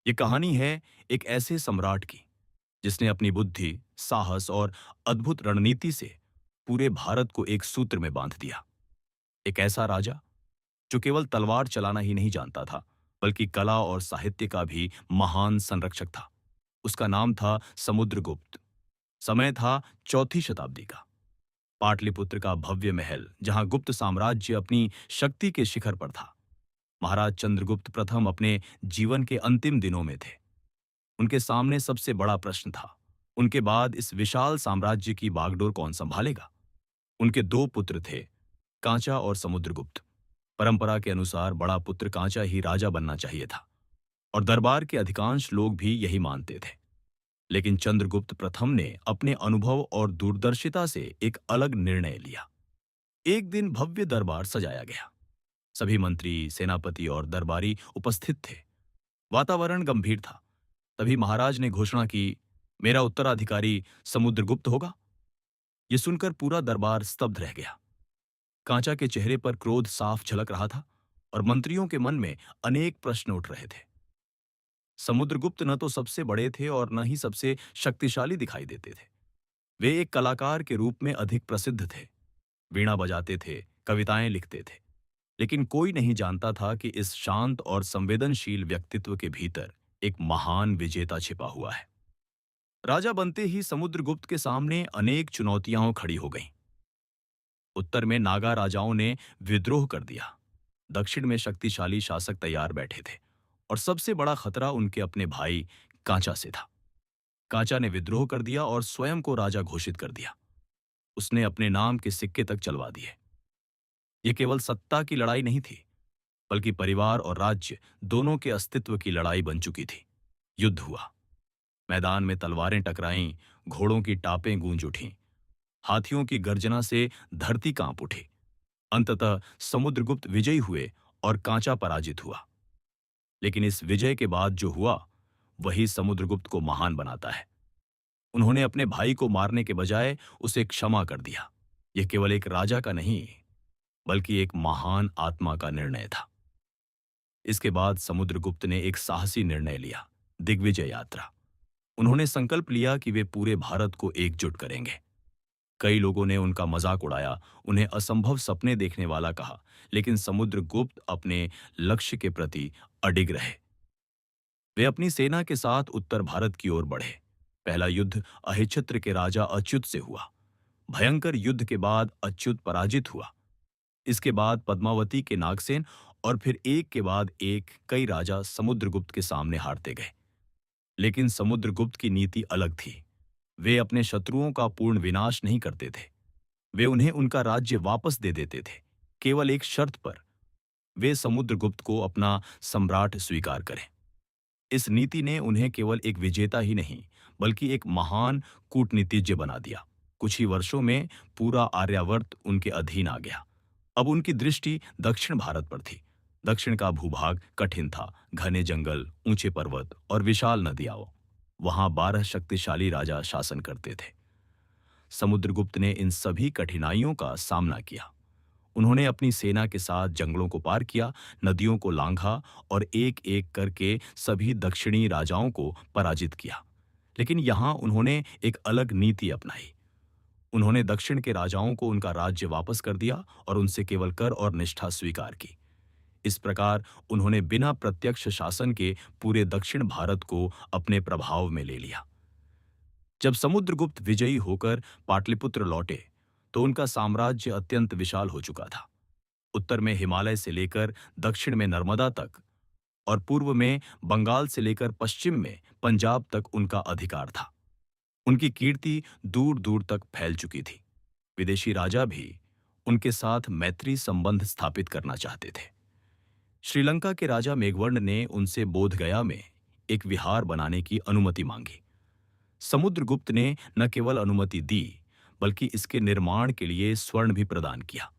ये कहानी है एक ऐसे सम्राट की जिसने अपनी बुद्धि, साहस और अद्भुत रणनीति से पूरे भारत को एक सूत्र में बांध दिया। एक ऐसा राजा जो केवल तलवार चलाना ही नहीं जानता था, बल्कि कला और साहित्य का भी महान संरक्षक था। उसका नाम था समुद्रगुप्त। समय था चौथी शताब्दी का। पाटलिपुत्र का भव्य महल, जहां गुप्त साम्राज्य अपनी शक्ति के शिखर पर था। महाराज चंद्रगुप्त प्रथम अपने जीवन के अंतिम दिनों में थे। उनके सामने सबसे बड़ा प्रश्न था, उनके बाद इस विशाल साम्राज्य की बागडोर कौन संभालेगा। उनके दो पुत्र थे, कांचा और समुद्रगुप्त। परंपरा के अनुसार बड़ा पुत्र कांचा ही राजा बनना चाहिए था, और दरबार के अधिकांश लोग भी यही मानते थे। लेकिन चंद्रगुप्त प्रथम ने अपने अनुभव और दूरदर्शिता से एक अलग निर्णय लिया। एक दिन भव्य दरबार सजाया गया। सभी मंत्री, सेनापति और दरबारी उपस्थित थे। वातावरण गंभीर था। तभी महाराज ने घोषणा की, मेरा उत्तराधिकारी समुद्रगुप्त होगा। यह सुनकर पूरा दरबार स्तब्ध रह गया। कांचा के चेहरे पर क्रोध साफ झलक रहा था, और मंत्रियों के मन में अनेक प्रश्न उठ रहे थे। समुद्रगुप्त न तो सबसे बड़े थे और न ही सबसे शक्तिशाली दिखाई देते थे। वे एक कलाकार के रूप में अधिक प्रसिद्ध थे। वीणा बजाते थे, कविताएं लिखते थे। लेकिन कोई नहीं जानता था कि इस शांत और संवेदनशील व्यक्तित्व के भीतर एक महान विजेता छिपा हुआ है। राजा बनते ही समुद्रगुप्त के सामने अनेक चुनौतियां खड़ी हो गईं। उत्तर में नागा राजाओं ने विद्रोह कर दिया। दक्षिण में शक्तिशाली शासक तैयार बैठे थे, और सबसे बड़ा खतरा उनके अपने भाई कांचा से था। कांचा ने विद्रोह कर दिया और स्वयं को राजा घोषित कर दिया। उसने अपने नाम के सिक्के तक चलवा दिए। यह केवल सत्ता की लड़ाई नहीं थी, बल्कि परिवार और राज्य दोनों के अस्तित्व की लड़ाई बन चुकी थी। युद्ध हुआ। मैदान में तलवारें टकराईं, घोड़ों की टापें गूंज उठीं, हाथियों की गर्जना से धरती कांप उठी। अंततः समुद्रगुप्त विजयी हुए और कांचा पराजित हुआ। लेकिन इस विजय के बाद जो हुआ, वही समुद्रगुप्त को महान बनाता है। उन्होंने अपने भाई को मारने के बजाय उसे क्षमा कर दिया। यह केवल एक राजा का नहीं, बल्कि एक महान आत्मा का निर्णय था। इसके बाद समुद्रगुप्त ने एक साहसी निर्णय लिया, दिग्विजय यात्रा। उन्होंने संकल्प लिया कि वे पूरे भारत को एकजुट करेंगे। कई लोगों ने उनका मजाक उड़ाया, उन्हें असंभव सपने देखने वाला कहा, लेकिन समुद्रगुप्त अपने लक्ष्य के प्रति अडिग रहे। वे अपनी सेना के साथ उत्तर भारत की ओर बढ़े। पहला युद्ध अहिच्छत्र के राजा अच्युत से हुआ। भयंकर युद्ध के बाद अच्युत पराजित हुआ। इसके बाद पद्मावती के नागसेन, और फिर एक के बाद एक कई राजा समुद्रगुप्त के सामने हारते गए। लेकिन समुद्रगुप्त की नीति अलग थी। वे अपने शत्रुओं का पूर्ण विनाश नहीं करते थे। वे उन्हें उनका राज्य वापस दे देते थे, केवल एक शर्त पर, वे समुद्रगुप्त को अपना सम्राट स्वीकार करें। इस नीति ने उन्हें केवल एक विजेता ही नहीं, बल्कि एक महान कूटनीतिज्ञ बना दिया। कुछ ही वर्षों में पूरा आर्यावर्त उनके अधीन आ गया। अब उनकी दृष्टि दक्षिण भारत पर थी। दक्षिण का भूभाग कठिन था, घने जंगल, ऊंचे पर्वत और विशाल नदियां। वहां 12 शक्तिशाली राजा शासन करते थे। समुद्रगुप्त ने इन सभी कठिनाइयों का सामना किया। उन्होंने अपनी सेना के साथ जंगलों को पार किया, नदियों को लांघा और एक-एक करके सभी दक्षिणी राजाओं को पराजित किया। लेकिन यहां उन्होंने एक अलग नीति अपनाई। उन्होंने दक्षिण के राजाओं को उनका राज्य वापस कर दिया और उनसे केवल कर और निष्ठा स्वीकार की। इस प्रकार उन्होंने बिना प्रत्यक्ष शासन के पूरे दक्षिण भारत को अपने प्रभाव में ले लिया। जब समुद्रगुप्त विजयी होकर पाटलिपुत्र लौटे, तो उनका साम्राज्य अत्यंत विशाल हो चुका था। उत्तर में हिमालय से लेकर दक्षिण में नर्मदा तक, और पूर्व में बंगाल से लेकर पश्चिम में पंजाब तक उनका अधिकार था। उनकी कीर्ति दूर दूर तक फैल चुकी थी। विदेशी राजा भी उनके साथ मैत्री संबंध स्थापित करना चाहते थे। श्रीलंका के राजा मेघवर्ण ने उनसे बोधगया में एक विहार बनाने की अनुमति मांगी। समुद्रगुप्त ने न केवल अनुमति दी, बल्कि इसके निर्माण के लिए स्वर्ण भी प्रदान किया।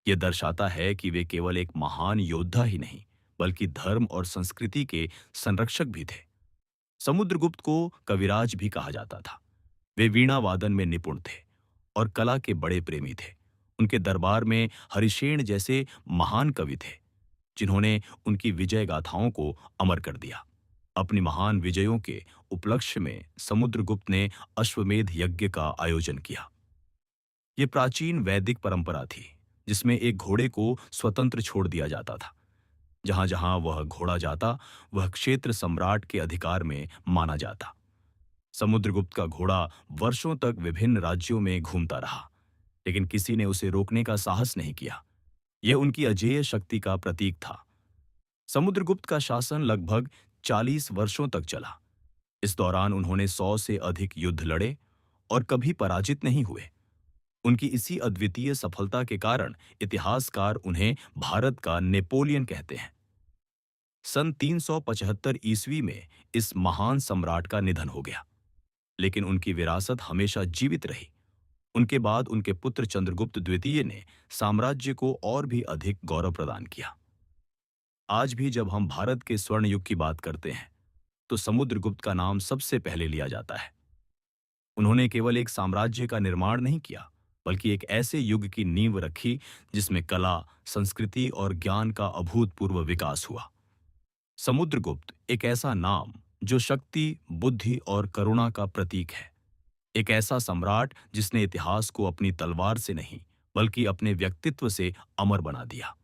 यह दर्शाता है कि वे केवल एक महान योद्धा ही नहीं, बल्कि धर्म और संस्कृति के संरक्षक भी थे। समुद्रगुप्त को कविराज भी कहा जाता था। वे वीणा वादन में निपुण थे और कला के बड़े प्रेमी थे। उनके दरबार में हरिशेन जैसे महान कवि थे, जिन्होंने उनकी विजय गाथाओं को अमर कर दिया। अपनी महान विजयों के उपलक्ष्य में समुद्रगुप्त ने अश्वमेध यज्ञ का आयोजन किया। ये प्राचीन वैदिक परंपरा थी, जिसमें एक घोड़े को स्वतंत्र छोड़ दिया जाता था। जहां जहां वह घोड़ा जाता, वह क्षेत्र सम्राट के अधिकार में माना जाता। समुद्रगुप्त का घोड़ा वर्षों तक विभिन्न राज्यों में घूमता रहा, लेकिन किसी ने उसे रोकने का साहस नहीं किया। यह उनकी अजेय शक्ति का प्रतीक था। समुद्रगुप्त का शासन लगभग 40 वर्षों तक चला। इस दौरान उन्होंने 100 से अधिक युद्ध लड़े और कभी पराजित नहीं हुए। उनकी इसी अद्वितीय सफलता के कारण इतिहासकार उन्हें भारत का नेपोलियन कहते हैं। सन 375 ईस्वी में इस महान सम्राट का निधन हो गया, लेकिन उनकी विरासत हमेशा जीवित रही। उनके बाद उनके पुत्र चंद्रगुप्त द्वितीय ने साम्राज्य को और भी अधिक गौरव प्रदान किया। आज भी जब हम भारत के स्वर्ण युग की बात करते हैं, तो समुद्रगुप्त का नाम सबसे पहले लिया जाता है। उन्होंने केवल एक साम्राज्य का निर्माण नहीं किया, बल्कि एक ऐसे युग की नींव रखी जिसमें कला, संस्कृति और ज्ञान का अभूतपूर्व विकास हुआ। समुद्रगुप्त एक ऐसा नाम जो शक्ति, बुद्धि और करुणा का प्रतीक है। एक ऐसा सम्राट जिसने इतिहास को अपनी तलवार से नहीं, बल्कि अपने व्यक्तित्व से अमर बना दिया।